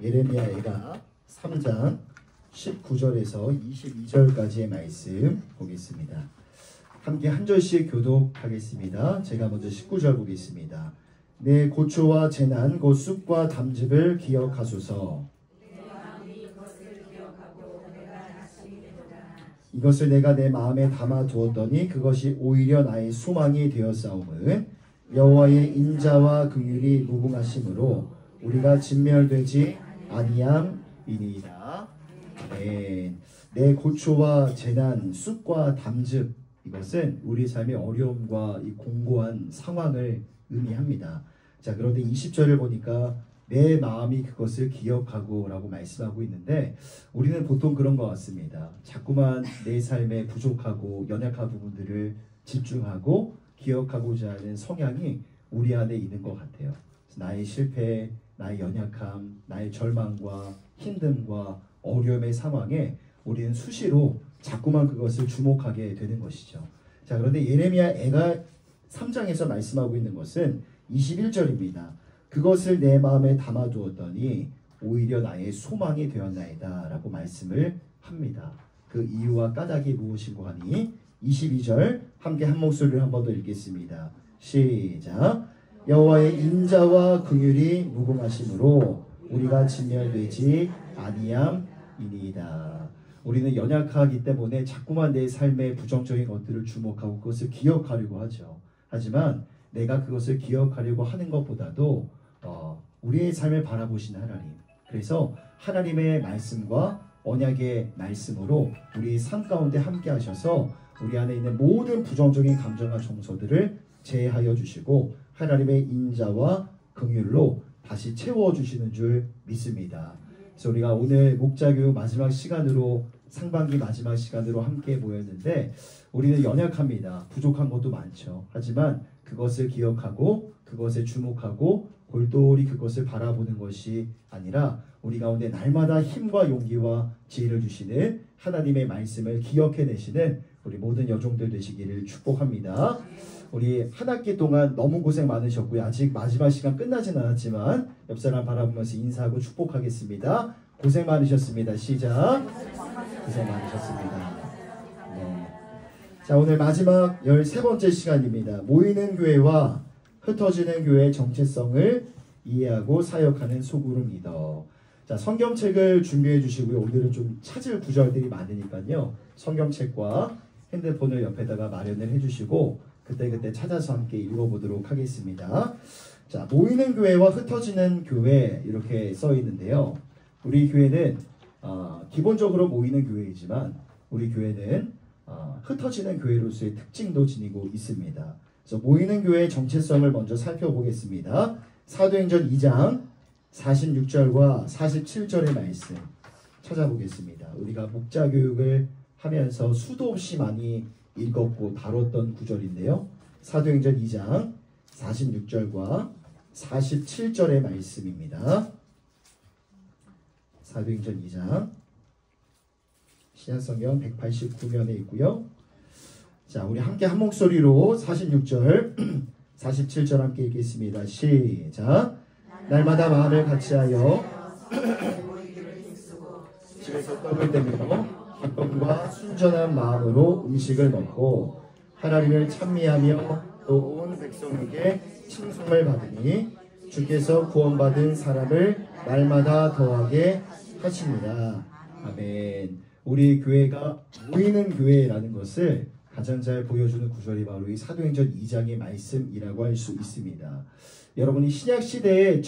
예레미야가 3장 19절에서 22절까지의 말씀 보겠습니다. 함께 한 절씩 교독하겠습니다. 제가 먼저 19절 보겠습니다. 내 고초와 재난 곧 쑥과 담즙을 기억하소서. 이것을 내가 내 마음에 담아 두었더니 그것이 오히려 나의 소망이 되었사오면 여호와의 인자와 긍휼이 무궁하심으로 우리가 진멸되지 아니함이니이다. 내 고초와 재난, 쑥과 담즙, 이것은 우리 삶의 어려움과 이 공고한 상황을 의미합니다. 자, 그런데 20절을 보니까 내 마음이 그것을 기억하고 라고 말씀하고 있는데, 우리는 보통 그런 것 같습니다. 자꾸만 내 삶에 부족하고 연약한 부분들을 집중하고 기억하고자 하는 성향이 우리 안에 있는 것 같아요. 나의 실패, 나의 연약함, 나의 절망과 힘듦과 어려움의 상황에 우리는 수시로 자꾸만 그것을 주목하게 되는 것이죠. 자, 그런데 예레미야가 3장에서 말씀하고 있는 것은 21절입니다. 그것을 내 마음에 담아두었더니 오히려 나의 소망이 되었나이다 라고 말씀을 합니다. 그 이유와 까닭이 무엇인고 하니 22절 함께 한 목소리를 한 번 더 읽겠습니다. 시작. 여호와의 인자와 긍휼이 무궁하심으로 우리가 진멸되지 아니함이니이다. 우리는 연약하기 때문에 자꾸만 내 삶의 부정적인 것들을 주목하고 그것을 기억하려고 하죠. 하지만 내가 그것을 기억하려고 하는 것보다도 우리의 삶을 바라보시는 하나님, 그래서 하나님의 말씀과 언약의 말씀으로 우리 삶 가운데 함께 하셔서 우리 안에 있는 모든 부정적인 감정과 정서들을 제하여 주시고 하나님의 인자와 긍휼로 다시 채워주시는 줄 믿습니다. 그래서 우리가 오늘 목자교육 마지막 시간으로, 상반기 마지막 시간으로 함께 모였는데, 우리는 연약합니다. 부족한 것도 많죠. 하지만 그것을 기억하고 그것에 주목하고 골똘히 그것을 바라보는 것이 아니라 우리 가운데 날마다 힘과 용기와 지혜를 주시는 하나님의 말씀을 기억해내시는 우리 모든 여종들 되시기를 축복합니다. 우리 한 학기 동안 너무 고생 많으셨고요. 아직 마지막 시간 끝나진 않았지만 옆사람 바라보면서 인사하고 축복하겠습니다. 고생 많으셨습니다. 시작. 고생 많으셨습니다. 네. 자, 오늘 마지막 13번째 시간입니다. 모이는 교회와 흩어지는 교회의 정체성을 이해하고 사역하는 소그룹 리더. 자, 성경책을 준비해 주시고요. 오늘은 좀 찾을 구절들이 많으니까요. 성경책과 핸드폰을 옆에다가 마련을 해주시고 그때그때 찾아서 함께 읽어보도록 하겠습니다. 자, 모이는 교회와 흩어지는 교회 이렇게 써 있는데요. 우리 교회는 기본적으로 모이는 교회이지만 우리 교회는 흩어지는 교회로서의 특징도 지니고 있습니다. 그래서 모이는 교회의 정체성을 먼저 살펴보겠습니다. 사도행전 2장 46절과 47절의 말씀 찾아보겠습니다. 우리가 목자교육을 하면서 수도 없이 많이 읽었고 다뤘던 구절인데요. 사도행전 2장 46절과 47절의 말씀입니다. 사도행전 2장 신약성경 189면에 있고요. 자, 우리 함께 한 목소리로 46절 47절 함께 읽겠습니다. 시작. 날마다 마음을 같이하여 집에서 떡을 떼며 기쁨과 순전한 마음으로 음식을 먹고 하나님을 찬미하며 또 온 백성에게 칭송을 받으니 주께서 구원받은 사람을 날마다 더하게 하십니다. 아멘. 우리 교회가 모이는 교회라는 것을 가장 잘 보여주는 구절이 바로 이 사도행전 2장의 말씀이라고 할 수 있습니다. 여러분이 신약시대의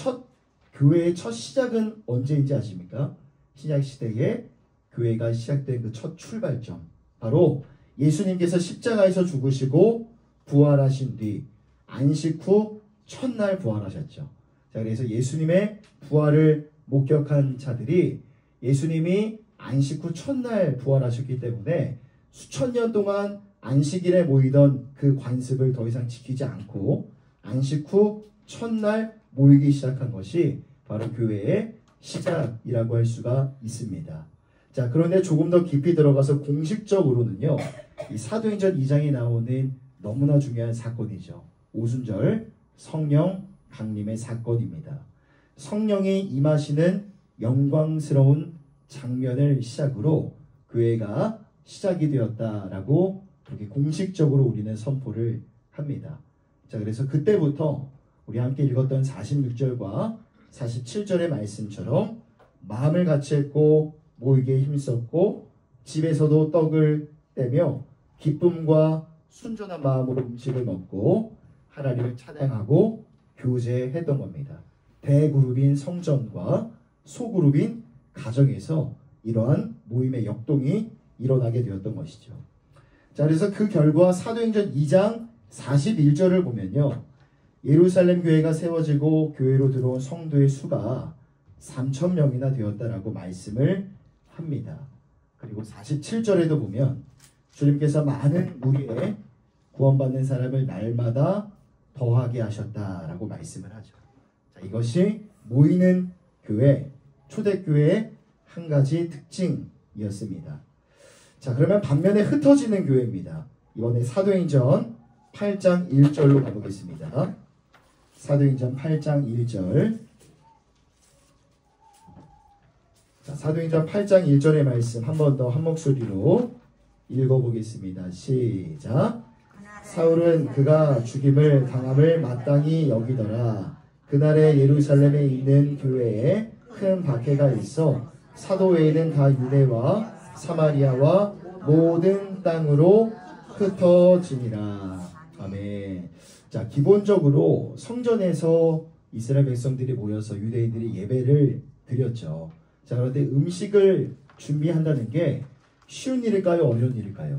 교회의 첫 시작은 언제인지 아십니까? 신약시대에 교회가 시작된 그 첫 출발점, 바로 예수님께서 십자가에서 죽으시고 부활하신 뒤 안식 후 첫날 부활하셨죠. 자, 그래서 예수님의 부활을 목격한 자들이 예수님이 안식 후 첫날 부활하셨기 때문에 수천 년 동안 안식일에 모이던 그 관습을 더 이상 지키지 않고 안식 후 첫날 모이기 시작한 것이 바로 교회의 시작이라고 할 수가 있습니다. 자, 그런데 조금 더 깊이 들어가서 공식적으로는요, 이 사도행전 2장에 나오는 너무나 중요한 사건이죠. 오순절 성령 강림의 사건입니다. 성령이 임하시는 영광스러운 장면을 시작으로 교회가 시작이 되었다라고 그렇게 공식적으로 우리는 선포를 합니다. 자, 그래서 그때부터 우리 함께 읽었던 46절과 47절의 말씀처럼 마음을 같이 했고 모이기에 힘썼고 집에서도 떡을 떼며 기쁨과 순전한 마음으로 음식을 먹고 하나님을 찬양하고 교제했던 겁니다. 대그룹인 성전과 소그룹인 가정에서 이러한 모임의 역동이 일어나게 되었던 것이죠. 자, 그래서 그 결과 사도행전 2장 41절을 보면요, 예루살렘 교회가 세워지고 교회로 들어온 성도의 수가 3,000명이나 되었다라고 말씀을 합니다. 그리고 47절에도 보면 주님께서 많은 무리에 구원받는 사람을 날마다 더하게 하셨다라고 말씀을 하죠. 자, 이것이 모이는 교회, 초대교회의 한 가지 특징이었습니다. 자, 그러면 반면에 흩어지는 교회입니다. 이번에 사도행전 8장 1절로 가보겠습니다. 사도행전 8장 1절. 자, 사도행전 8장 1절의 말씀 한 번 더 한 목소리로 읽어보겠습니다. 시작. 사울은 그가 죽임을 당함을 마땅히 여기더라. 그날에 예루살렘에 있는 교회에 큰 박해가 있어 사도 외에는 다 유대와 사마리아와 모든 땅으로 흩어지니라. 아멘. 자, 기본적으로 성전에서 이스라엘 백성들이 모여서 유대인들이 예배를 드렸죠. 자, 그런데 음식을 준비한다는 게 쉬운 일일까요? 어려운 일일까요?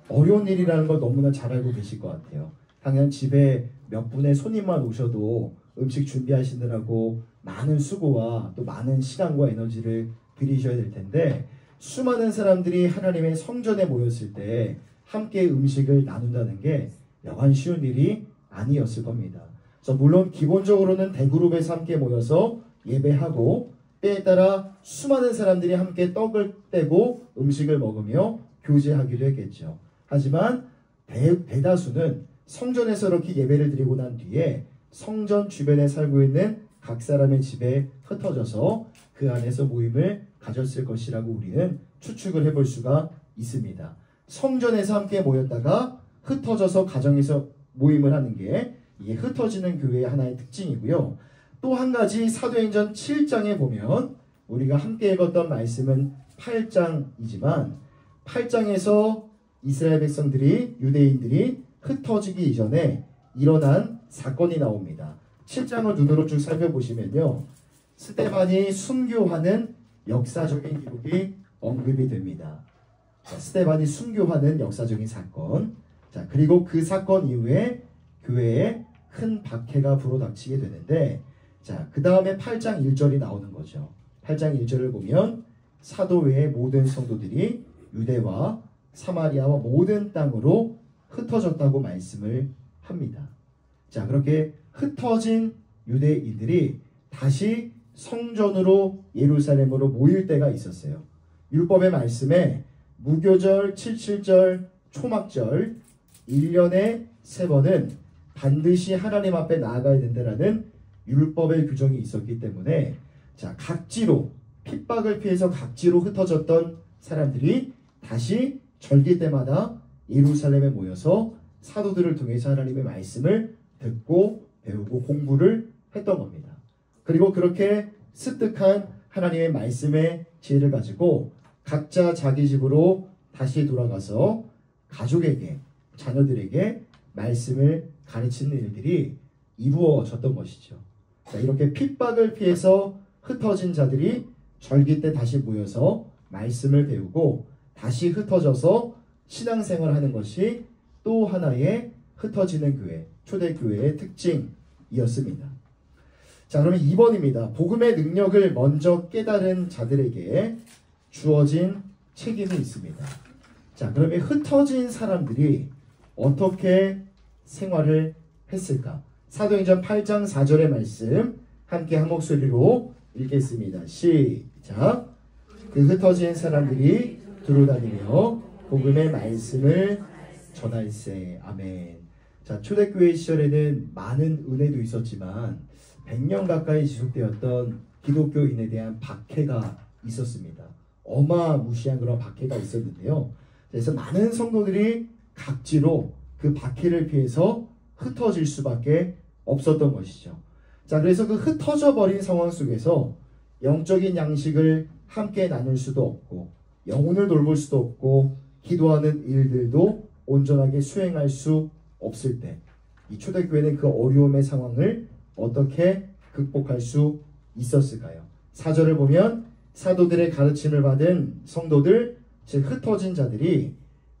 어려운 일이라는 걸 너무나 잘 알고 계실 것 같아요. 당연 집에 몇 분의 손님만 오셔도 음식 준비하시느라고 많은 수고와 또 많은 시간과 에너지를 들이셔야 될 텐데, 수많은 사람들이 하나님의 성전에 모였을 때 함께 음식을 나눈다는 게 여간 쉬운 일이 아니었을 겁니다. 그래서 물론 기본적으로는 대그룹에서 함께 모여서 예배하고 때에 따라 수많은 사람들이 함께 떡을 떼고 음식을 먹으며 교제하기도 했겠죠. 하지만 대다수는 성전에서 이렇게 예배를 드리고 난 뒤에 성전 주변에 살고 있는 각 사람의 집에 흩어져서 그 안에서 모임을 가졌을 것이라고 우리는 추측을 해볼 수가 있습니다. 성전에서 함께 모였다가 흩어져서 가정에서 모임을 하는 게 이게 흩어지는 교회의 하나의 특징이고요. 또 한 가지 사도행전 7장에 보면 우리가 함께 읽었던 말씀은 8장이지만 8장에서 이스라엘 백성들이, 유대인들이 흩어지기 이전에 일어난 사건이 나옵니다. 7장을 눈으로 쭉 살펴보시면요, 스데반이 순교하는 역사적인 기록이 언급이 됩니다. 자, 스데반이 순교하는 역사적인 사건. 자, 그리고 그 사건 이후에 교회에 큰 박해가 불어닥치게 되는데, 자, 그 다음에 8장 1절이 나오는 거죠. 8장 1절을 보면 사도 외의 모든 성도들이 유대와 사마리아와 모든 땅으로 흩어졌다고 말씀을 합니다. 자, 그렇게 흩어진 유대인들이 다시 성전으로 예루살렘으로 모일 때가 있었어요. 율법의 말씀에 무교절, 77절, 초막절 1년에 3번은 반드시 하나님 앞에 나아가야 된다라는 율법의 규정이 있었기 때문에, 자, 각지로 핍박을 피해서 각지로 흩어졌던 사람들이 다시 절기 때마다 예루살렘에 모여서 사도들을 통해서 하나님의 말씀을 듣고 배우고 공부를 했던 겁니다. 그리고 그렇게 습득한 하나님의 말씀의 지혜를 가지고 각자 자기 집으로 다시 돌아가서 가족에게, 자녀들에게 말씀을 가르치는 일들이 이루어졌던 것이죠. 자, 이렇게 핍박을 피해서 흩어진 자들이 절기 때 다시 모여서 말씀을 배우고 다시 흩어져서 신앙생활을 하는 것이 또 하나의 흩어지는 교회, 초대교회의 특징이었습니다. 자, 그러면 2번입니다. 복음의 능력을 먼저 깨달은 자들에게 주어진 책임이 있습니다. 자, 그러면 흩어진 사람들이 어떻게 생활을 했을까? 사도행전 8장 4절의 말씀 함께 한 목소리로 읽겠습니다. 시작. 그 흩어진 사람들이 두루다니며 복음의 말씀을 전할세. 아멘. 자, 초대교회 시절에는 많은 은혜도 있었지만 100년 가까이 지속되었던 기독교인에 대한 박해가 있었습니다. 어마무시한 그런 박해가 있었는데요. 그래서 많은 성도들이 각지로 그 박해를 피해서 흩어질 수밖에 없었던 것이죠. 자, 그래서 그 흩어져 버린 상황 속에서 영적인 양식을 함께 나눌 수도 없고 영혼을 돌볼 수도 없고 기도하는 일들도 온전하게 수행할 수 없을 때 이 초대교회는 그 어려움의 상황을 어떻게 극복할 수 있었을까요? 4절을 보면 사도들의 가르침을 받은 성도들, 즉 흩어진 자들이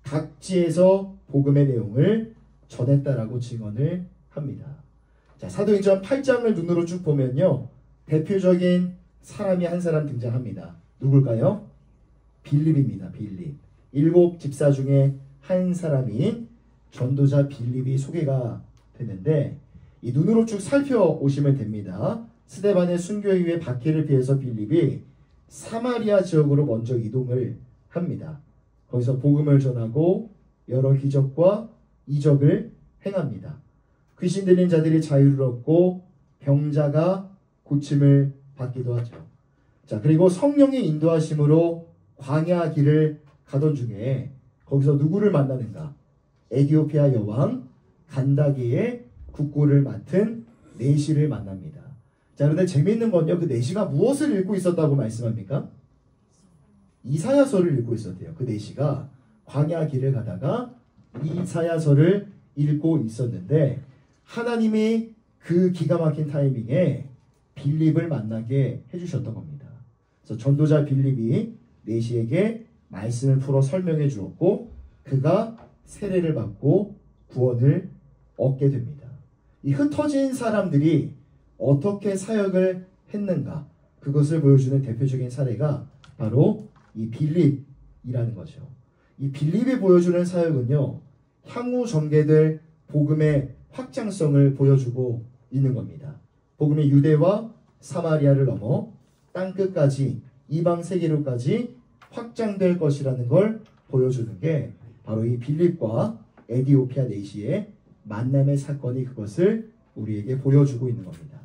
각지에서 복음의 내용을 전했다라고 증언을 합니다. 자, 사도행전 8장을 눈으로 쭉 보면요, 대표적인 사람이 한 사람 등장합니다. 누굴까요? 빌립입니다. 빌립. 7 집사 중에 한 사람인 전도자 빌립이 소개가 되는데, 이 눈으로 쭉 살펴오시면 됩니다. 스데반의 순교 이후에 박해를 피해서 빌립이 사마리아 지역으로 먼저 이동을 합니다. 거기서 복음을 전하고 여러 기적과 이적을 행합니다. 귀신 들린 자들이 자유를 얻고 병자가 고침을 받기도 하죠. 자, 그리고 성령의 인도하심으로 광야 길을 가던 중에 거기서 누구를 만나는가? 에디오피아 여왕 간다게의 국고를 맡은 내시를 만납니다. 자, 그런데 재미있는 건요, 그 내시가 무엇을 읽고 있었다고 말씀합니까? 이사야서를 읽고 있었대요. 그 내시가 광야 길을 가다가 이사야서를 읽고 있었는데, 하나님이 그 기가 막힌 타이밍에 빌립을 만나게 해주셨던 겁니다. 그래서 전도자 빌립이 내시에게 말씀을 풀어 설명해 주었고, 그가 세례를 받고 구원을 얻게 됩니다. 이 흩어진 사람들이 어떻게 사역을 했는가, 그것을 보여주는 대표적인 사례가 바로 이 빌립이라는 거죠. 이 빌립이 보여주는 사역은요, 향후 전개될 복음의 확장성을 보여주고 있는 겁니다. 복음이 유대와 사마리아를 넘어 땅끝까지 이방 세계로까지 확장될 것이라는 걸 보여주는 게 바로 이 빌립과 에디오피아 내시의 만남의 사건이 그것을 우리에게 보여주고 있는 겁니다.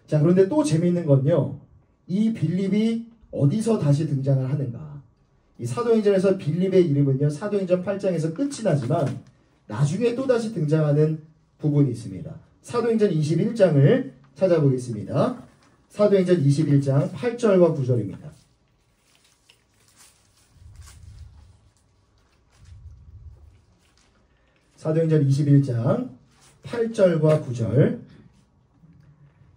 자, 그런데 또 재미있는 건요, 이 빌립이 어디서 다시 등장을 하는가. 이 사도행전에서 빌립의 이름은요, 사도행전 8장에서 끝이 나지만 나중에 또 다시 등장하는 부분이 있습니다. 사도행전 21장을 찾아보겠습니다. 사도행전 21장 8절과 9절입니다. 사도행전 21장 8절과 9절.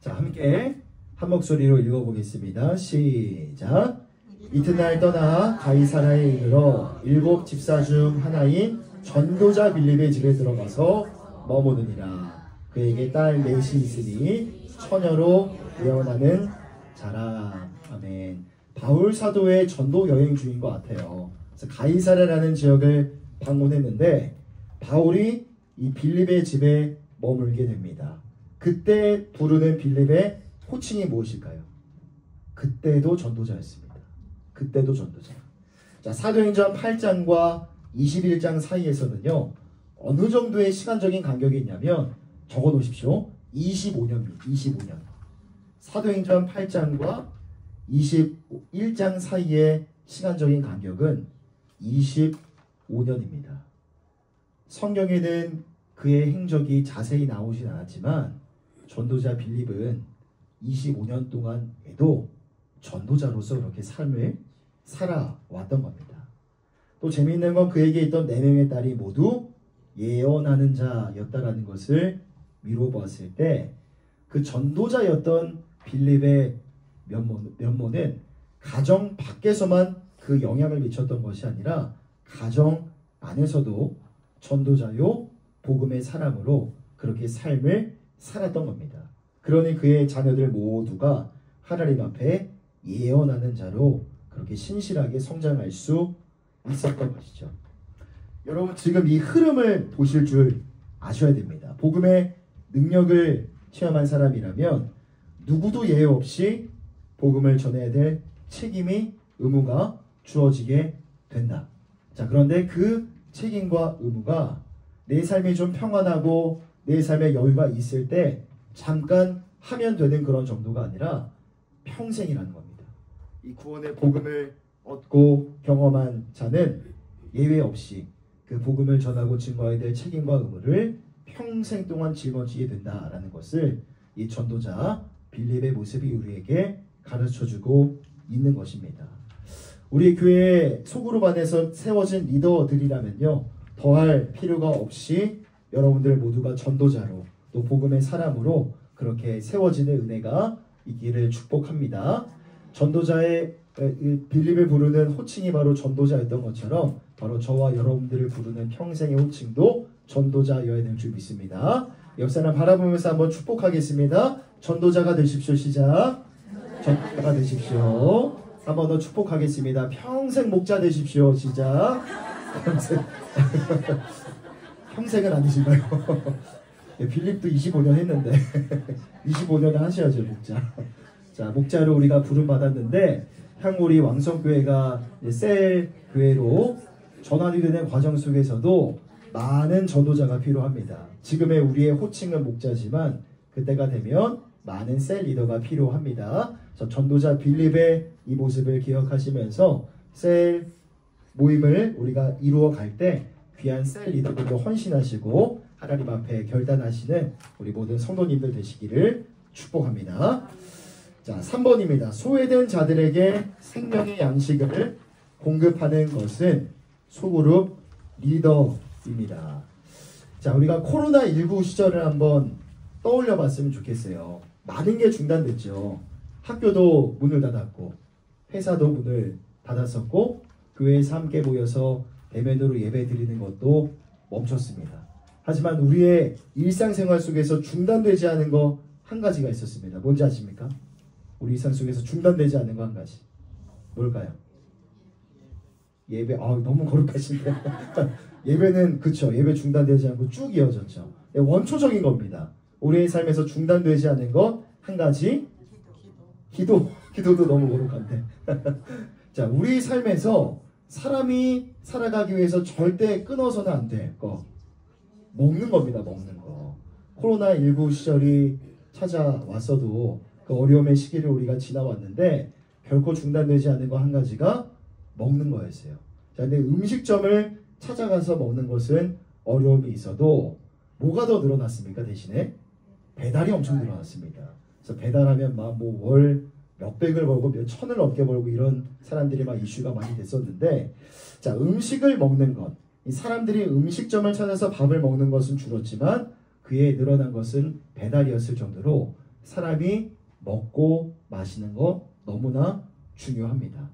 자, 함께 한 목소리로 읽어보겠습니다. 시작. 이튿날 떠나 가이사라에 이르러 7 집사 중 하나인 전도자 빌립의 집에 들어가서 머무르니라. 그에게 딸 넷이 있으니 처녀로 예언하는 자라. 아멘. 바울 사도의 전도 여행 중인 것 같아요. 그래서 가이사라라는 지역을 방문했는데 바울이 이 빌립의 집에 머물게 됩니다. 그때 부르는 빌립의 호칭이 무엇일까요? 그때도 전도자였습니다. 그때도 전도자. 자, 사도행전 8장과 21장 사이에서는요, 어느 정도의 시간적인 간격이 있냐면 적어 놓으십시오. 25년입니다. 25년. 사도행전 8장과 21장 사이의 시간적인 간격은 25년입니다. 성경에는 그의 행적이 자세히 나오진 않았지만 전도자 빌립은 25년 동안에도 전도자로서 그렇게 삶을 살아왔던 겁니다. 또 재미있는 건 그에게 있던 4명의 딸이 모두 예언하는 자였다라는 것을 미뤄보았을 때 그 전도자였던 빌립의 면모는 가정 밖에서만 그 영향을 미쳤던 것이 아니라 가정 안에서도 전도자요 복음의 사람으로 그렇게 삶을 살았던 겁니다. 그러니 그의 자녀들 모두가 하나님 앞에 예언하는 자로 그렇게 신실하게 성장할 수 있었던 것이죠. 여러분, 지금 이 흐름을 보실 줄 아셔야 됩니다. 복음의 능력을 체험한 사람이라면 누구도 예외 없이 복음을 전해야 될 책임이, 의무가 주어지게 된다. 자, 그런데 그 책임과 의무가 내 삶이 좀 평안하고 내 삶에 여유가 있을 때 잠깐 하면 되는 그런 정도가 아니라 평생이라는 겁니다. 이 구원의 복음을 얻고 경험한 자는 예외 없이 그 복음을 전하고 증거해야 될 책임과 의무를 평생 동안 짊어지게 된다라는 것을 이 전도자 빌립의 모습이 우리에게 가르쳐주고 있는 것입니다. 우리 교회 소그룹 안에서 세워진 리더들이라면요, 더할 필요가 없이 여러분들 모두가 전도자로 또 복음의 사람으로 그렇게 세워지는 은혜가 있기를 축복합니다. 전도자의 빌립을 부르는 호칭이 바로 전도자였던 것처럼 바로 저와 여러분들을 부르는 평생의 호칭도 전도자여야 될 줄 믿습니다. 옆 사람 바라보면서 한번 축복하겠습니다. 전도자가 되십시오. 시작. 전도자가 되십시오. 한 번 더 축복하겠습니다. 평생 목자 되십시오. 시작. 평생은 아니신가요? 빌립도 25년 했는데 25년 하셔야죠, 목자. 자, 목자로 우리가 부름받았는데 향우리 왕성교회가 셀 교회로 전환이 되는 과정 속에서도 많은 전도자가 필요합니다. 지금의 우리의 호칭은 목자지만 그때가 되면 많은 셀 리더가 필요합니다. 전도자 빌립의 이 모습을 기억하시면서 셀 모임을 우리가 이루어 갈 때 귀한 셀 리더들도 헌신하시고 하나님 앞에 결단하시는 우리 모든 성도님들 되시기를 축복합니다. 자, 3번입니다. 소외된 자들에게 생명의 양식을 공급하는 것은 소그룹 리더입니다. 자, 우리가 코로나19 시절을 한번 떠올려 봤으면 좋겠어요. 많은 게 중단됐죠. 학교도 문을 닫았고 회사도 문을 닫았었고 교회에서 함께 모여서 대면으로 예배 드리는 것도 멈췄습니다. 하지만 우리의 일상생활 속에서 중단되지 않은 거 한 가지가 있었습니다. 뭔지 아십니까? 우리 일상 속에서 중단되지 않는 거 한 가지. 뭘까요? 예배. 너무 거룩하신데. 예배는 그쵸. 예배 중단되지 않고 쭉 이어졌죠. 원초적인 겁니다. 우리의 삶에서 중단되지 않는 것 한 가지. 기도도 너무 거룩한데. 자, 우리 삶에서 사람이 살아가기 위해서 절대 끊어서는 안 될 거. 먹는 겁니다. 먹는 거. 코로나19 시절이 찾아왔어도 그 어려움의 시기를 우리가 지나왔는데 결코 중단되지 않는 거 한 가지가 먹는 거였어요. 자, 근데 음식점을 찾아가서 먹는 것은 어려움이 있어도 뭐가 더 늘어났습니까? 대신에 배달이 엄청 늘어났습니다. 그래서 배달하면 막 뭐 월 몇백을 벌고 몇 천을 넘게 벌고 이런 사람들이 막 이슈가 많이 됐었는데, 자, 음식을 먹는 것, 이 사람들이 음식점을 찾아서 밥을 먹는 것은 줄었지만 그에 늘어난 것은 배달이었을 정도로 사람이 먹고 마시는 것 너무나 중요합니다.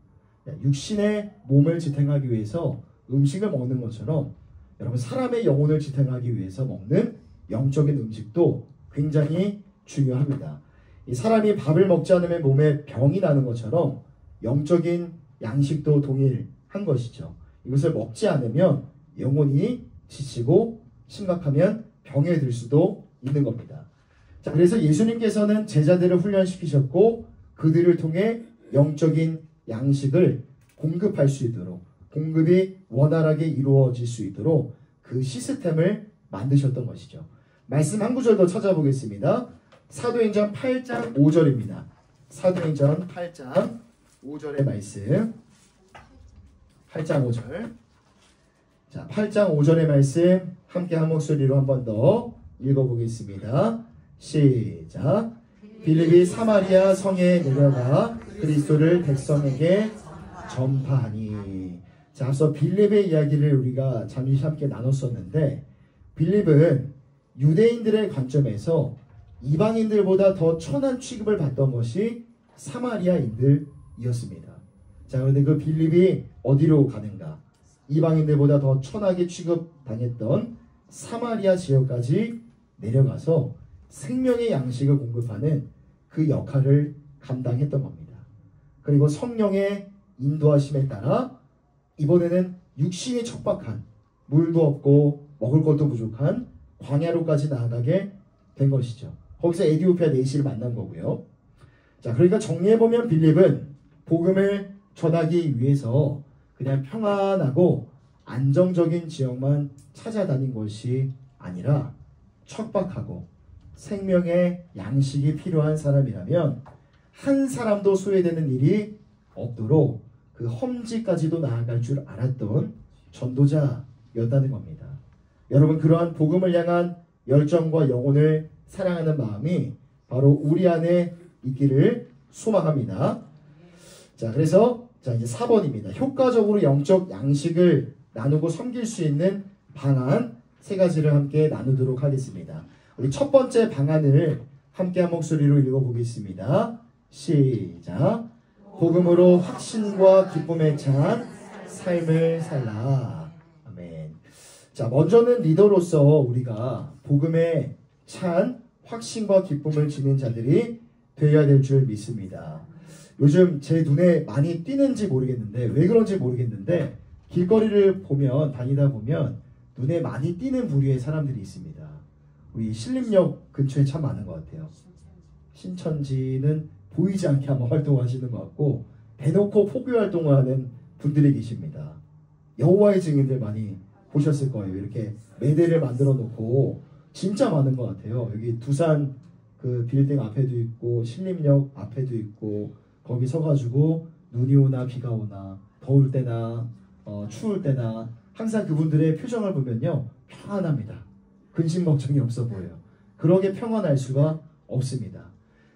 육신의 몸을 지탱하기 위해서 음식을 먹는 것처럼 여러분 사람의 영혼을 지탱하기 위해서 먹는 영적인 음식도 굉장히 중요합니다. 이 사람이 밥을 먹지 않으면 몸에 병이 나는 것처럼 영적인 양식도 동일한 것이죠. 이것을 먹지 않으면 영혼이 지치고 심각하면 병에 들 수도 있는 겁니다. 자, 그래서 예수님께서는 제자들을 훈련시키셨고 그들을 통해 영적인 양식을 공급할 수 있도록, 공급이 원활하게 이루어질 수 있도록 그 시스템을 만드셨던 것이죠. 말씀 한 구절 더 찾아보겠습니다. 사도행전 8장 5절입니다. 사도행전 8장 5절의 말씀. 8장 5절. 자, 8장 5절의 말씀 함께 한 목소리로 한 번 더 읽어보겠습니다. 시작. 빌립이 사마리아 성에 내려가 그리스도를 백성에게 전파하니. 자, 앞서 빌립의 이야기를 우리가 잠시 함께 나눴었는데 빌립은 유대인들의 관점에서 이방인들보다 더 천한 취급을 받던 것이 사마리아인들이었습니다. 자, 그런데 그 빌립이 어디로 가는가? 이방인들보다 더 천하게 취급당했던 사마리아 지역까지 내려가서 생명의 양식을 공급하는 그 역할을 감당했던 겁니다. 그리고 성령의 인도하심에 따라 이번에는 육신이 척박한, 물도 없고 먹을 것도 부족한 광야로까지 나아가게 된 것이죠. 거기서 에디오피아 내시를 만난 거고요. 자, 그러니까 정리해보면 빌립은 복음을 전하기 위해서 그냥 평안하고 안정적인 지역만 찾아다닌 것이 아니라 척박하고 생명의 양식이 필요한 사람이라면 한 사람도 소외되는 일이 없도록 그 험지까지도 나아갈 줄 알았던 전도자였다는 겁니다. 여러분, 그러한 복음을 향한 열정과 영혼을 사랑하는 마음이 바로 우리 안에 있기를 소망합니다. 자, 그래서 이제 4번입니다. 효과적으로 영적 양식을 나누고 섬길 수 있는 방안 3가지를 함께 나누도록 하겠습니다. 우리 첫 번째 방안을 함께 한 목소리로 읽어보겠습니다. 시작. 복음으로 확신과 기쁨에 찬 삶을 살라. 아멘. 자, 먼저는 리더로서 우리가 복음에 찬 확신과 기쁨을 지닌 자들이 되어야 될 줄 믿습니다. 요즘 제 눈에 많이 띄는지 모르겠는데, 왜 그런지 모르겠는데, 길거리를 다니다 보면 눈에 많이 띄는 부류의 사람들이 있습니다. 우리 신림역 근처에 참 많은 것 같아요. 신천지는 보이지 않게 아마 활동하시는 것 같고, 대놓고 포교 활동을 하는 분들이 계십니다. 여호와의 증인들 많이 보셨을 거예요. 이렇게 매대를 만들어 놓고 진짜 많은 것 같아요. 여기 두산 그 빌딩 앞에도 있고 신림역 앞에도 있고, 거기 서가지고 눈이 오나 비가 오나 더울 때나 추울 때나 항상 그분들의 표정을 보면요, 평안합니다. 근심 걱정이 없어 보여요. 그러게 평안할 수가 없습니다.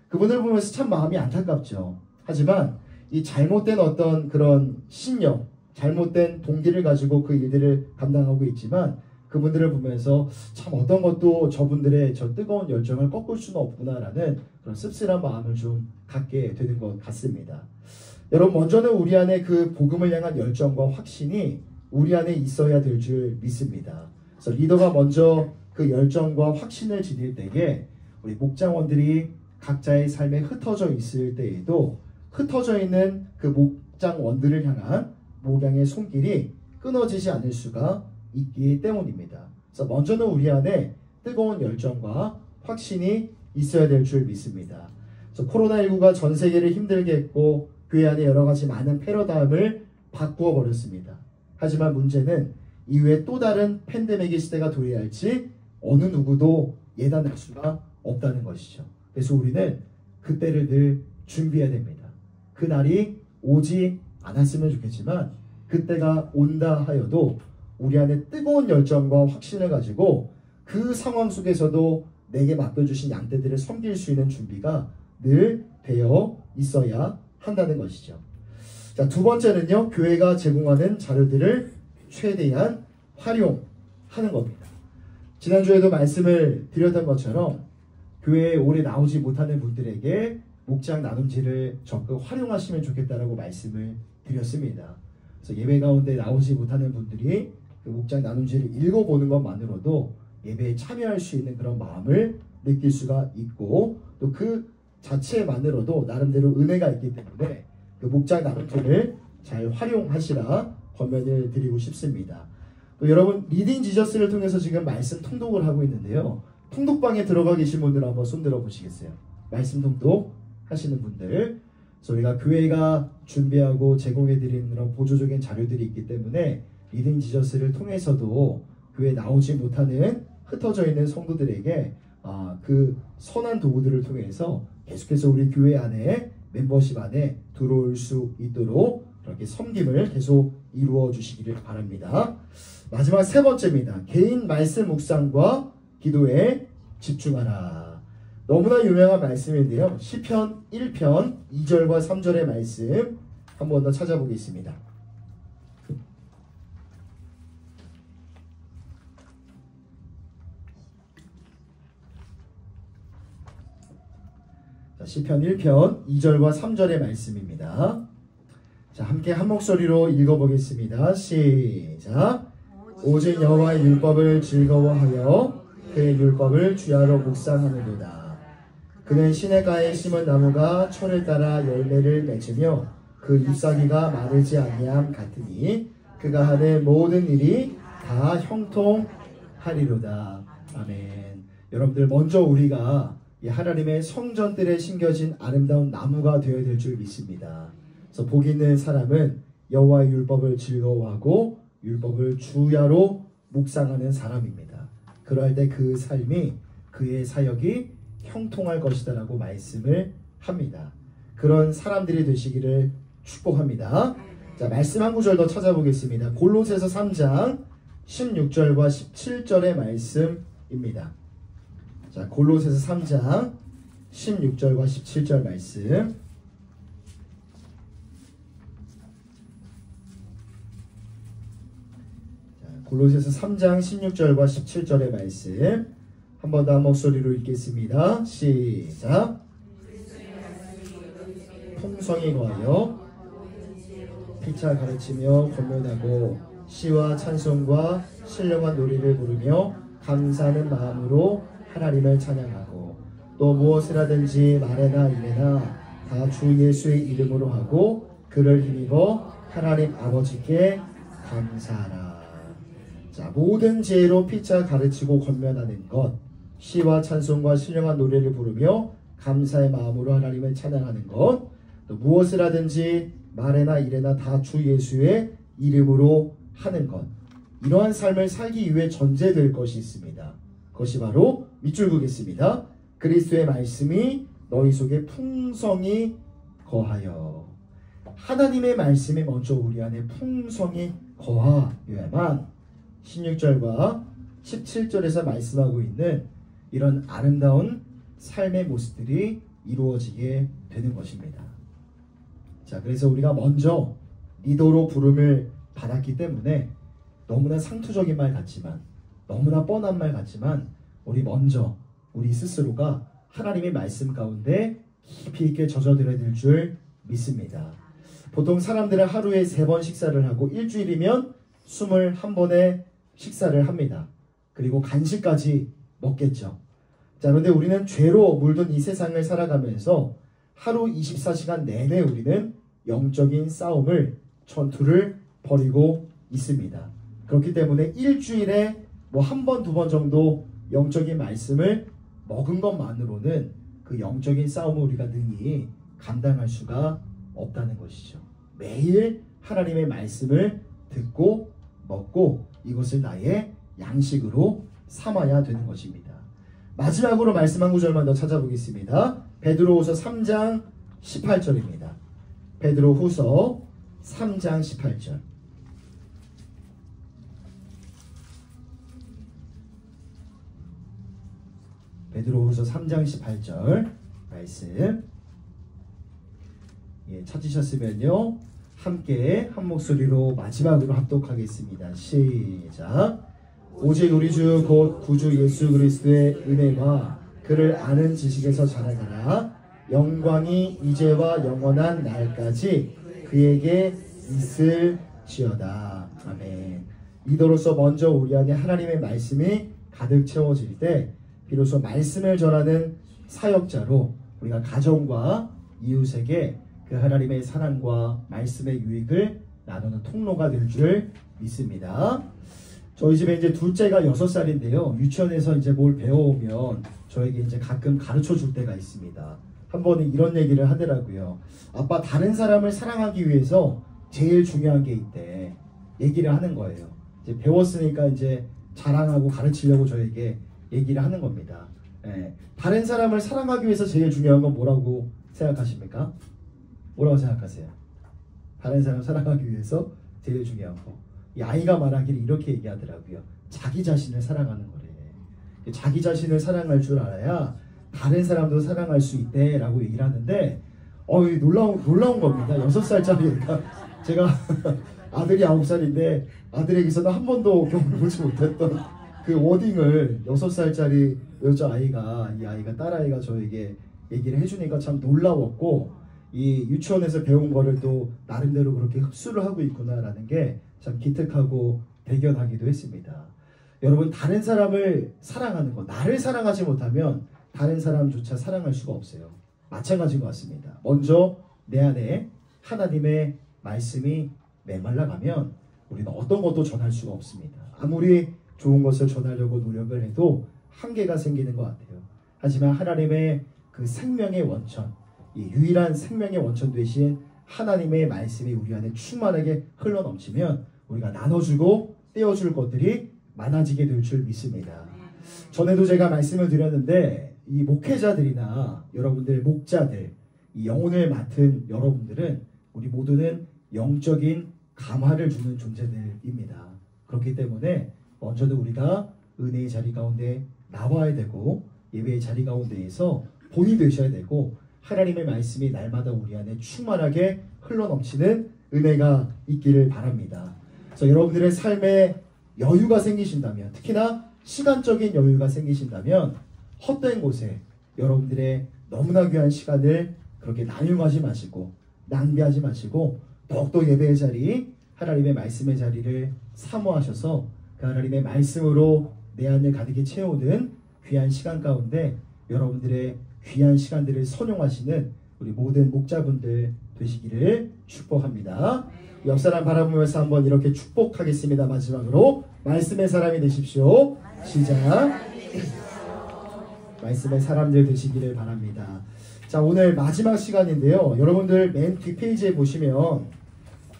그분을 보면서 참 마음이 안타깝죠. 하지만 이 잘못된 어떤 그런 신념, 잘못된 동기를 가지고 그 일들을 감당하고 있지만, 그분들을 보면서 참 어떤 것도 저분들의 저 뜨거운 열정을 꺾을 수는 없구나라는 그런 씁쓸한 마음을 좀 갖게 되는 것 같습니다. 여러분, 먼저는 우리 안에 그 복음을 향한 열정과 확신이 우리 안에 있어야 될 줄 믿습니다. 그래서 리더가 먼저 그 열정과 확신을 지닐 때에 우리 목장원들이 각자의 삶에 흩어져 있을 때에도 흩어져 있는 그 목장원들을 향한 목양의 손길이 끊어지지 않을 수가 있기 때문입니다. 그래서 먼저는 우리 안에 뜨거운 열정과 확신이 있어야 될 줄 믿습니다. 그래서 코로나19가 전 세계를 힘들게 했고 교회 안에 여러 가지 많은 패러다임을 바꾸어 버렸습니다. 하지만 문제는 이후에 또 다른 팬데믹의 시대가 도래할지 어느 누구도 예단할 수가 없다는 것이죠. 그래서 우리는 그때를 늘 준비해야 됩니다. 그 날이 오지 않았으면 좋겠지만 그때가 온다 하여도 우리 안에 뜨거운 열정과 확신을 가지고 그 상황 속에서도 내게 맡겨주신 양떼들을 섬길 수 있는 준비가 늘 되어 있어야 한다는 것이죠. 자, 두 번째는요, 교회가 제공하는 자료들을 최대한 활용하는 겁니다. 지난주에도 말씀을 드렸던 것처럼 교회에 오래 나오지 못하는 분들에게 목장 나눔지를 적극 활용하시면 좋겠다라고 말씀을 드렸습니다. 그래서 예배 가운데 나오지 못하는 분들이 그 목장 나눔지를 읽어보는 것만으로도 예배에 참여할 수 있는 그런 마음을 느낄 수가 있고, 또 그 자체만으로도 나름대로 은혜가 있기 때문에 그 목장 나눔지를 잘 활용하시라 권면을 드리고 싶습니다. 또 여러분, 리딩 지저스를 통해서 지금 말씀 통독을 하고 있는데요, 통독방에 들어가 계신 분들 한번 손 들어 보시겠어요? 말씀 통독 하시는 분들. 그래서 우리가 교회가 준비하고 제공해 드리는 그런 보조적인 자료들이 있기 때문에 리딩 지저스를 통해서도 교회에 나오지 못하는 흩어져 있는 성도들에게 그 선한 도구들을 통해서 계속해서 우리 교회 안에 멤버십 안에 들어올 수 있도록 그렇게 섬김을 계속 이루어 주시기를 바랍니다. 마지막 세 번째입니다. 개인 말씀 묵상과 기도에 집중하라. 너무나 유명한 말씀인데요, 시편 1편 2절과 3절의 말씀 한 번 더 찾아보겠습니다. 자, 시편 1편 2절과 3절의 말씀입니다. 자, 함께 한 목소리로 읽어보겠습니다. 시작. 오직 여호와의 율법을 즐거워하여 그의 율법을 주야로 묵상하는도다. 그는 시냇가에 심은 나무가 철을 따라 열매를 맺으며 그 잎사귀가 마르지 아니함 같으니 그가 하는 모든 일이 다 형통하리로다. 아멘. 여러분들, 먼저 우리가 이 하나님의 성전들에 심겨진 아름다운 나무가 되어야 될 줄 믿습니다. 그래서 복 있는 사람은 여호와의 율법을 즐거워하고 율법을 주야로 묵상하는 사람입니다. 그럴 때 그 삶이, 그의 사역이 형통할 것이다 라고 말씀을 합니다. 그런 사람들이 되시기를 축복합니다. 자, 말씀 한 구절 더 찾아보겠습니다. 골로새서 3장 16절과 17절의 말씀입니다. 자, 골로새서 3장 16절과 17절 말씀. 자, 골로새서 3장 16절과 17절의 말씀. 한 번 더 한 목소리로 읽겠습니다. 시작. 풍성이 거하여 피차 가르치며 권면하고 시와 찬송과 신령한 노래를 부르며 감사하는 마음으로 하나님을 찬양하고 또 무엇을 말에나 일에나 다 주 예수의 이름으로 하고 그를 힘입어 하나님 아버지께 감사하라. 자, 모든 지혜로 피차 가르치고 권면하는 것, 시와 찬송과 신령한 노래를 부르며 감사의 마음으로 하나님을 찬양하는 것, 또 무엇을 하든지 말에나 일에나 다 주 예수의 이름으로 하는 것, 이러한 삶을 살기 위해 전제될 것이 있습니다. 그것이 바로 밑줄 그겠습니다. 그리스도의 말씀이 너희 속에 풍성히 거하여. 하나님의 말씀이 먼저 우리 안에 풍성히 거하여야만 16절과 17절에서 말씀하고 있는 이런 아름다운 삶의 모습들이 이루어지게 되는 것입니다. 자, 그래서 우리가 먼저 리더로 부름을 받았기 때문에 너무나 상투적인 말 같지만, 너무나 뻔한 말 같지만, 우리 먼저 우리 스스로가 하나님의 말씀 가운데 깊이 있게 젖어들어야 될 줄 믿습니다. 보통 사람들은 하루에 3번 식사를 하고 일주일이면 21번의 식사를 합니다. 그리고 간식까지 먹겠죠. 자, 그런데 우리는 죄로 물든 이 세상을 살아가면서 하루 24시간 내내 우리는 영적인 싸움을, 전투를 벌이고 있습니다. 그렇기 때문에 일주일에 뭐 1번, 2번 정도 영적인 말씀을 먹은 것만으로는 그 영적인 싸움을 우리가 능히 감당할 수가 없다는 것이죠. 매일 하나님의 말씀을 듣고 먹고 이것을 나의 양식으로 삼아야 되는 것입니다. 마지막으로 말씀 한 구절만 더 찾아보겠습니다. 베드로후서 3장 18절입니다. 베드로후서 3장 18절. 베드로후서 3장 18절 말씀. 예, 찾으셨으면요 함께 한 목소리로 마지막으로 합독하겠습니다. 시작. 오직 우리 주 곧 구주 예수 그리스도의 은혜와 그를 아는 지식에서 자라가라. 영광이 이제와 영원한 날까지 그에게 있을지어다. 아멘. 리더로서 먼저 우리 안에 하나님의 말씀이 가득 채워질 때 비로소 말씀을 전하는 사역자로 우리가 가정과 이웃에게 그 하나님의 사랑과 말씀의 유익을 나누는 통로가 될 줄 믿습니다. 저희 집에 이제 둘째가 6살인데요. 유치원에서 이제 뭘 배워오면 저에게 이제 가끔 가르쳐 줄 때가 있습니다. 한 번은 이런 얘기를 하더라고요. 아빠, 다른 사람을 사랑하기 위해서 제일 중요한 게 있대. 얘기를 하는 거예요. 이제 배웠으니까 이제 자랑하고 가르치려고 저에게 얘기를 하는 겁니다. 예. 다른 사람을 사랑하기 위해서 제일 중요한 건 뭐라고 생각하십니까? 뭐라고 생각하세요? 다른 사람 사랑하기 위해서 제일 중요한 거. 이 아이가 말하기를 이렇게 얘기하더라고요. 자기 자신을 사랑하는 거래. 자기 자신을 사랑할 줄 알아야 다른 사람도 사랑할 수 있대 라고 얘기를 하는데 놀라운 겁니다. 6살짜리니까 제가 아들이 9살인데 아들에게서는 한 번도 경험해보지 못했던 그 워딩을 6살짜리 여자아이가, 이 아이가, 딸아이가 저에게 얘기를 해주니까 참 놀라웠고, 이 유치원에서 배운 거를 또 나름대로 그렇게 흡수를 하고 있구나라는 게 참 기특하고 대견하기도 했습니다. 여러분, 다른 사람을 사랑하는 것, 나를 사랑하지 못하면 다른 사람조차 사랑할 수가 없어요. 마찬가지인 것 같습니다. 먼저 내 안에 하나님의 말씀이 메말라가면 우리는 어떤 것도 전할 수가 없습니다. 아무리 좋은 것을 전하려고 노력을 해도 한계가 생기는 것 같아요. 하지만 하나님의 그 생명의 원천, 이 유일한 생명의 원천 되신 하나님의 말씀이 우리 안에 충만하게 흘러넘치면 우리가 나눠주고 떼어줄 것들이 많아지게 될 줄 믿습니다. 전에도 제가 말씀을 드렸는데 이 목회자들이나 여러분들 목자들, 이 영혼을 맡은 여러분들은 우리 모두는 영적인 감화를 주는 존재들입니다. 그렇기 때문에 먼저는 우리가 은혜의 자리 가운데 나와야 되고 예배의 자리 가운데에서 본이 되셔야 되고 하나님의 말씀이 날마다 우리 안에 충만하게 흘러넘치는 은혜가 있기를 바랍니다. 그래서 여러분들의 삶에 여유가 생기신다면, 특히나 시간적인 여유가 생기신다면 헛된 곳에 여러분들의 너무나 귀한 시간을 그렇게 남용하지 마시고 낭비하지 마시고 더욱더 예배의 자리, 하나님의 말씀의 자리를 사모하셔서 그 하나님의 말씀으로 내 안을 가득히 채우는 귀한 시간 가운데 여러분들의 귀한 시간들을 선용하시는 우리 모든 목자분들 되시기를 축복합니다. 옆 사람 바라보면서 한번 이렇게 축복하겠습니다. 마지막으로 말씀의 사람이 되십시오. 시작. 말씀의 사람들 되시기를 바랍니다. 자, 오늘 마지막 시간인데요. 여러분들 맨 뒷페이지에 보시면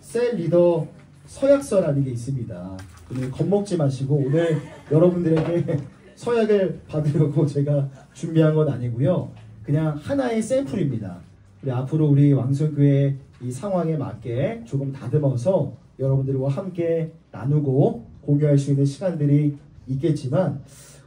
셀 리더 서약서라는 게 있습니다. 오늘 겁먹지 마시고, 오늘 여러분들에게 서약을 받으려고 제가 준비한 건 아니고요. 그냥 하나의 샘플입니다. 우리 앞으로 우리 왕성교회 이 상황에 맞게 조금 다듬어서 여러분들과 함께 나누고 공유할 수 있는 시간들이 있겠지만,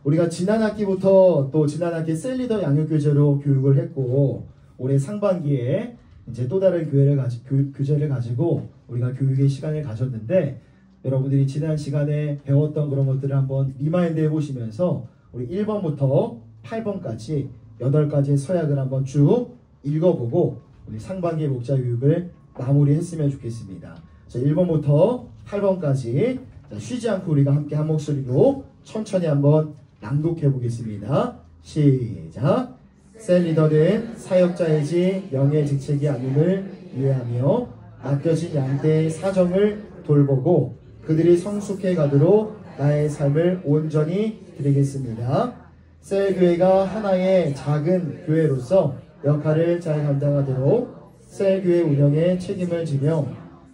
우리가 지난 학기부터 또 지난 학기 셀리더 양육교재로 교육을 했고, 올해 상반기에 이제 또 다른 교재를 가지고 우리가 교육의 시간을 가졌는데, 여러분들이 지난 시간에 배웠던 그런 것들을 한번 리마인드 해보시면서 우리 1번부터 8번까지 8가지의 서약을 한번 쭉 읽어보고 우리 상반기 목자 교육을 마무리했으면 좋겠습니다. 자, 1번부터 8번까지 쉬지 않고 우리가 함께 한 목소리로 천천히 한번 낭독해 보겠습니다. 시작. 셀 리더는 사역자이지 명예 직책이 아님을 이해하며 맡겨진 양떼의 사정을 돌보고 그들이 성숙해 가도록 나의 삶을 온전히 드리겠습니다. 셀 교회가 하나의 작은 교회로서 역할을 잘 감당하도록 셀 교회 운영에 책임을 지며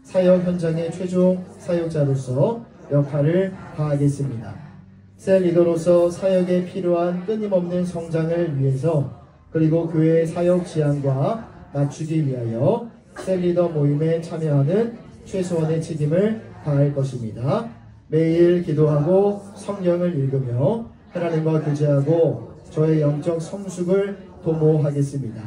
사역 현장의 최종 사역자로서 역할을 다하겠습니다. 셀 리더로서 사역에 필요한 끊임없는 성장을 위해서, 그리고 교회의 사역 지향과 맞추기 위하여 셀 리더 모임에 참여하는 최소한의 책임을 다할 것입니다. 매일 기도하고 성경을 읽으며 하나님과 교제하고 저의 영적 성숙을 도모하겠습니다.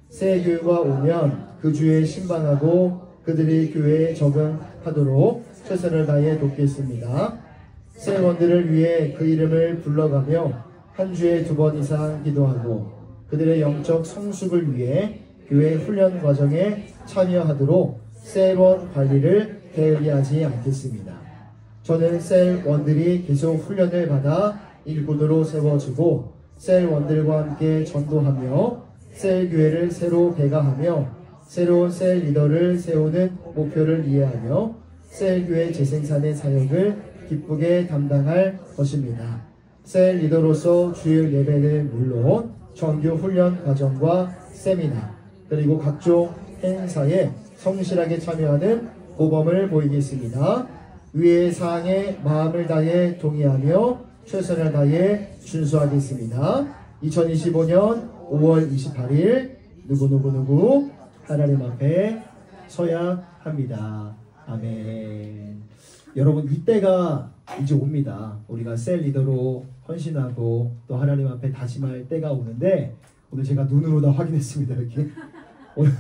새 교회가 오면 그 주에 신방하고 그들이 교회에 적응하도록 최선을 다해 돕겠습니다. 새 원들을 위해 그 이름을 불러가며 한 주에 2번 이상 기도하고 그들의 영적 성숙을 위해 교회 훈련 과정에 참여하도록 셀원 관리를 게을리하지 않겠습니다. 저는 셀원들이 계속 훈련을 받아 일꾼으로 세워지고 셀원들과 함께 전도하며 셀교회를 새로 배가하며 새로운 셀 리더를 세우는 목표를 이해하며 셀교회 재생산의 사역을 기쁘게 담당할 것입니다. 셀 리더로서 주일 예배는 물론 정규 훈련 과정과 세미나 그리고 각종 행사에 성실하게 참여하는 모범을 보이겠습니다. 위의 사항에 마음을 다해 동의하며 최선을 다해 준수하겠습니다. 2025년 5월 28일 누구누구누구 하나님 앞에 서약합니다. 아멘. 여러분, 이때가 이제 옵니다. 우리가 셀 리더로 헌신하고 또 하나님 앞에 다짐할 때가 오는데, 오늘 제가 눈으로 다 확인했습니다. 이렇게 오늘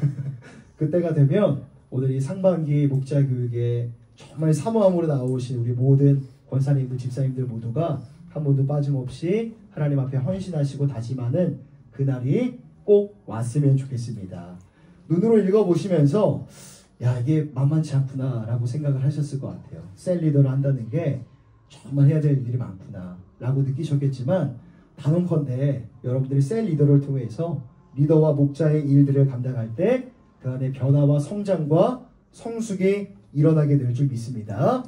그때가 되면 오늘 이 상반기 목자 교육에 정말 사모함으로 나오신 우리 모든 권사님들, 집사님들 모두가 한 번도 빠짐없이 하나님 앞에 헌신하시고 다짐하는 그날이 꼭 왔으면 좋겠습니다. 눈으로 읽어보시면서 야, 이게 만만치 않구나 라고 생각을 하셨을 것 같아요. 셀 리더를 한다는 게 정말 해야 될 일이 많구나 라고 느끼셨겠지만, 단언컨대 여러분들이 셀 리더를 통해서 리더와 목자의 일들을 감당할 때 그 안에 변화와 성장과 성숙이 일어나게 될 줄 믿습니다.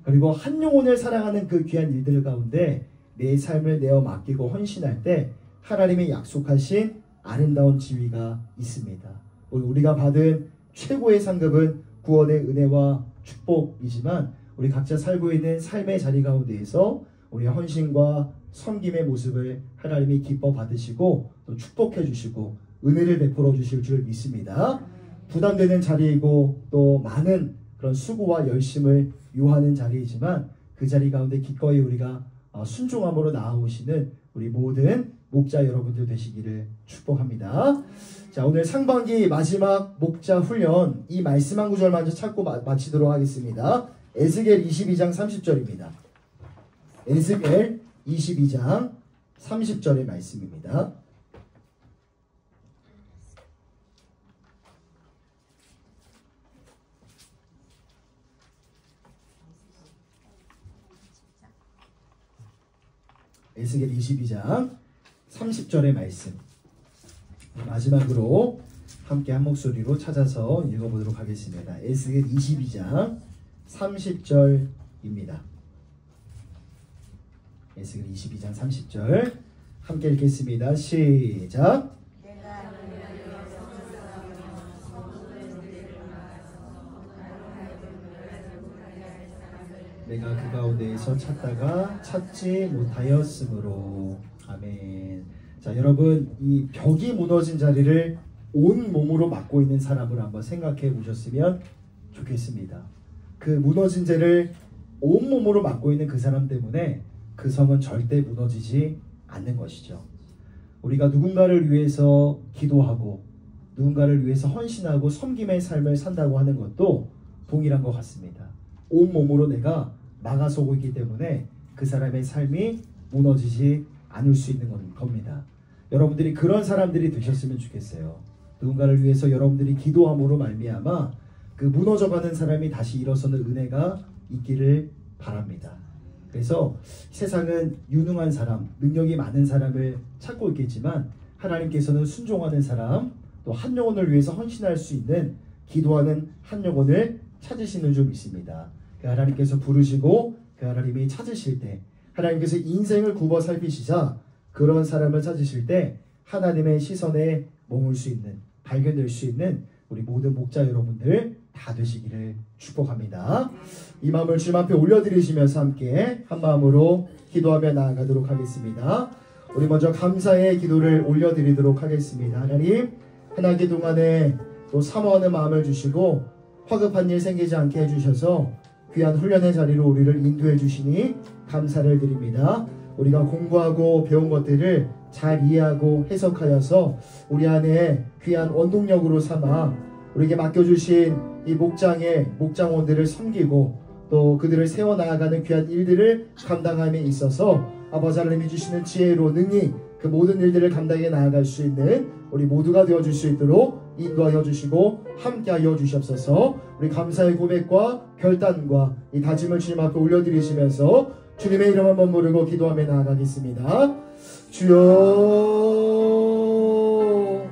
그리고 한 영혼을 사랑하는 그 귀한 일들 가운데 내 삶을 내어 맡기고 헌신할 때 하나님의 약속하신 아름다운 지위가 있습니다. 우리가 받은 최고의 상급은 구원의 은혜와 축복이지만, 우리 각자 살고 있는 삶의 자리 가운데에서 우리의 헌신과 섬김의 모습을 하나님이 기뻐 받으시고 또 축복해 주시고 은혜를 베풀어 주실 줄 믿습니다. 부담되는 자리이고 또 많은 그런 수고와 열심을 요하는 자리이지만 그 자리 가운데 기꺼이 우리가 순종함으로 나아오시는 우리 모든 목자 여러분들 되시기를 축복합니다. 자, 오늘 상반기 마지막 목자 훈련 이 말씀 한 구절 먼저 찾고 마치도록 하겠습니다. 에스겔 22장 30절입니다. 에스겔 22장 30절의 말씀입니다. 에스겔 22장 30절의 말씀 마지막으로 함께 한 목소리로 찾아서 읽어보도록 하겠습니다. 에스겔 22장 30절입니다. 에스겔 22장 30절 함께 읽겠습니다. 시작. 내가 그 가운데에서 찾다가 찾지 못하였으므로. 아멘. 자, 여러분, 이 벽이 무너진 자리를 온 몸으로 맡고 있는 사람을 한번 생각해 보셨으면 좋겠습니다. 그 무너진 자를 온 몸으로 맡고 있는 그 사람 때문에 그 성은 절대 무너지지 않는 것이죠. 우리가 누군가를 위해서 기도하고 누군가를 위해서 헌신하고 섬김의 삶을 산다고 하는 것도 동일한 것 같습니다. 온 몸으로 내가 막아서고 있기 때문에 그 사람의 삶이 무너지지 않을 수 있는 겁니다. 여러분들이 그런 사람들이 되셨으면 좋겠어요. 누군가를 위해서 여러분들이 기도함으로 말미암아 그 무너져가는 사람이 다시 일어서는 은혜가 있기를 바랍니다. 그래서 세상은 유능한 사람, 능력이 많은 사람을 찾고 있겠지만 하나님께서는 순종하는 사람, 또 한 영혼을 위해서 헌신할 수 있는 기도하는 한 영혼을 찾으시는 줄 믿습니다. 그 하나님께서 부르시고 그 하나님이 찾으실 때 하나님께서 인생을 굽어 살피시자 그런 사람을 찾으실 때 하나님의 시선에 머물 수 있는, 발견될 수 있는 우리 모든 목자 여러분들 다 되시기를 축복합니다. 이 마음을 주님 앞에 올려드리시면서 함께 한 마음으로 기도하며 나아가도록 하겠습니다. 우리 먼저 감사의 기도를 올려드리도록 하겠습니다. 하나님, 한 학기 동안에 또 사모하는 마음을 주시고 화급한 일 생기지 않게 해주셔서 귀한 훈련의 자리로 우리를 인도해 주시니 감사를 드립니다. 우리가 공부하고 배운 것들을 잘 이해하고 해석하여서 우리 안에 귀한 원동력으로 삼아 우리에게 맡겨주신 이 목장원들을 섬기고 또 그들을 세워나가는 귀한 일들을 감당함에 있어서 아버지 하나님이 주시는 지혜로 능히 그 모든 일들을 감당해 나아갈 수 있는 우리 모두가 되어줄 수 있도록 인도하여 주시고 함께하여 주시옵소서. 우리 감사의 고백과 결단과 이 다짐을 주님 앞에 올려드리시면서 주님의 이름 한번 부르고 기도하며 나아가겠습니다. 주여,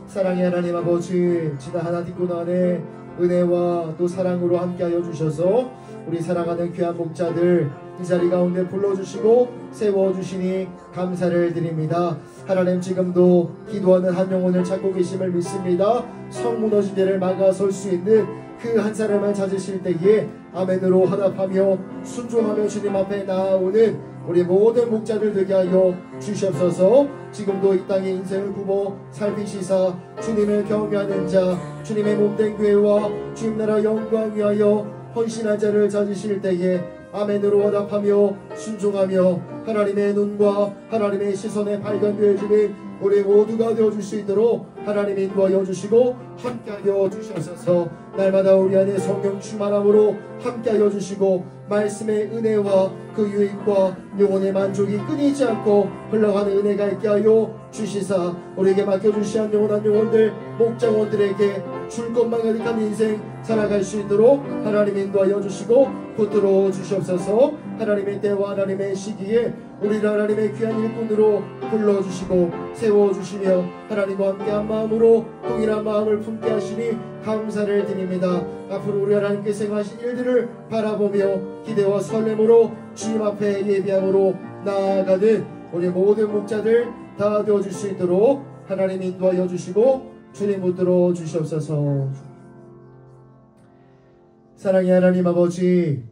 사랑의 하나님 아버지, 지난 한 해 뒷고 안에 은혜와 또 사랑으로 함께하여 주셔서 우리 사랑하는 귀한 목자들 이 자리 가운데 불러주시고 세워주시니 감사를 드립니다. 하나님, 지금도 기도하는 한 영혼을 찾고 계심을 믿습니다. 성 무너진 데를 막아설 수 있는 그 한 사람을 찾으실 때에 아멘으로 화답하며 순종하며 주님 앞에 나아오는 우리 모든 목자들 되게 하여 주시옵소서. 지금도 이 땅의 인생을 굽어 살피시사 주님을 경외하는 자, 주님의 몸된 교회와 주님 나라 영광 위하여 헌신할 자를 찾으실 때에 아멘으로 화답하며 순종하며 하나님의 눈과 하나님의 시선에 발견되어지는 우리 모두가 되어줄 수 있도록 하나님이 인도하여 주시고 함께하여 주셔서 날마다 우리 안에 성령 충만함으로 함께하여 주시고 말씀의 은혜와 그 유익과 영혼의 만족이 끊이지 않고 흘러가는 은혜가 있게 하여 주시사 우리에게 맡겨주신 한 영혼 한 영혼들 목장원들에게 줄 것만 가득한 인생 살아갈 수 있도록 하나님 인도하여 주시고 붙들어 주시옵소서. 하나님의 때와 하나님의 시기에 우리를 하나님의 귀한 일꾼으로 불러주시고 세워주시며 하나님과 함께한 마음으로 동일한 마음을 품게 하시니 감사를 드립니다. 앞으로 우리 하나님께서 행하신 일들을 바라보며 기대와 설렘으로 주님 앞에 예비함으로 나아가는 우리 모든 목자들 다 되어줄 수 있도록 하나님 인도하여 주시고 주님 붙들어 주시옵소서. 사랑의 하나님 아버지,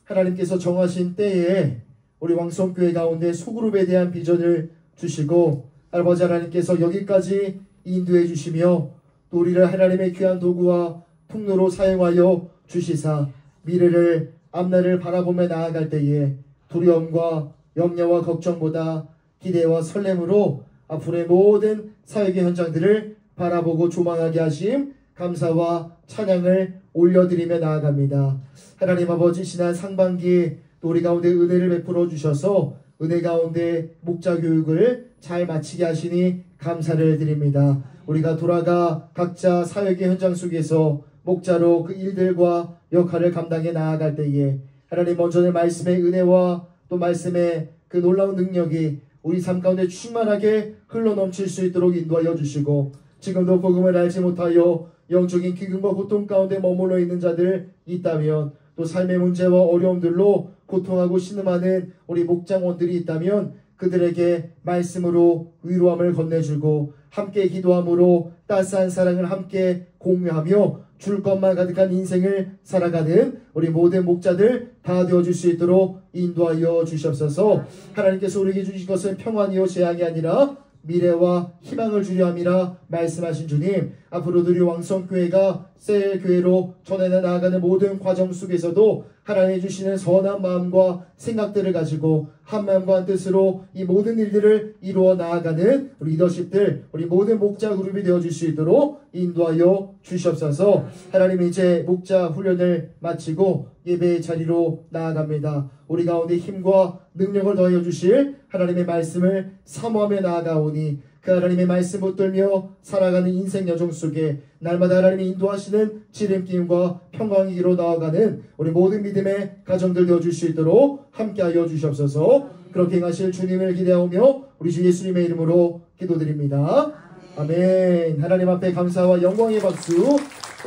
하나님께서 정하신 때에 우리 왕성교회 가운데 소그룹에 대한 비전을 주시고 아버지 하나님께서 여기까지 인도해 주시며 또 우리를 하나님의 귀한 도구와 통로로 사용하여 주시사 미래를 앞날을 바라보며 나아갈 때에 두려움과 염려와 걱정보다 기대와 설렘으로 앞으로의 모든 사역의 현장들을 바라보고 조망하게 하심 감사와 찬양을 올려드리며 나아갑니다. 하나님 아버지, 지난 상반기 또 우리 가운데 은혜를 베풀어 주셔서 은혜 가운데 목자 교육을 잘 마치게 하시니 감사를 드립니다. 우리가 돌아가 각자 사역의 현장 속에서 목자로 그 일들과 역할을 감당해 나아갈 때에 하나님 먼저는 말씀의 은혜와 또 말씀의 그 놀라운 능력이 우리 삶 가운데 충만하게 흘러넘칠 수 있도록 인도하여 주시고, 지금도 복음을 알지 못하여 영적인 기근과 고통 가운데 머물러 있는 자들 있다면, 또 삶의 문제와 어려움들로 고통하고 신음하는 우리 목장원들이 있다면 그들에게 말씀으로 위로함을 건네주고 함께 기도함으로 따스한 사랑을 함께 공유하며 줄 것만 가득한 인생을 살아가는 우리 모든 목자들 다 되어줄 수 있도록 인도하여 주시옵소서. 하나님께서 우리에게 주신 것은 평안이요 재앙이 아니라 미래와 희망을 주려 함이라 말씀하신 주님, 앞으로도 우리 왕성교회가 셀교회로 전해 나아가는 모든 과정 속에서도 하나님이 주시는 선한 마음과 생각들을 가지고 한 마음과 한 뜻으로 이 모든 일들을 이루어 나아가는 우리 리더십들, 우리 모든 목자 그룹이 되어줄 수 있도록 인도하여 주시옵소서. 하나님, 이제 목자 훈련을 마치고 예배의 자리로 나아갑니다. 우리 가운데 힘과 능력을 더하여 주실 하나님의 말씀을 사모하며 나아가오니 그 하나님의 말씀 붙들며 살아가는 인생 여정 속에 날마다 하나님이 인도하시는 지름길과 평강이기로 나아가는 우리 모든 믿음의 가정들 되어줄 수 있도록 함께하여 주시옵소서. 그렇게 행하실 주님을 기대하며 우리 주 예수님의 이름으로 기도드립니다. 아멘. 하나님 앞에 감사와 영광의 박수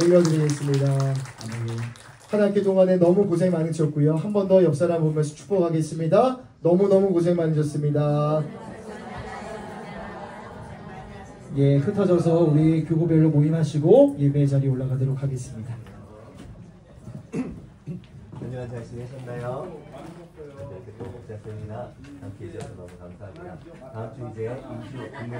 올려드리겠습니다. 아멘. 한 학기 동안에 너무 고생 많으셨고요. 한 번 더 옆 사람 보면서 축복하겠습니다. 너무너무 고생 많으셨습니다. 예, 흩어져서 우리 교구별로 모임하시고 예배 자리에 올라가도록 하겠습니다. 안녕하세요. 잘 지내셨나요? 네, 그때 목자 세미나 함께 해주셔서 너무 감사합니다. 다음 주 이제 임시 근무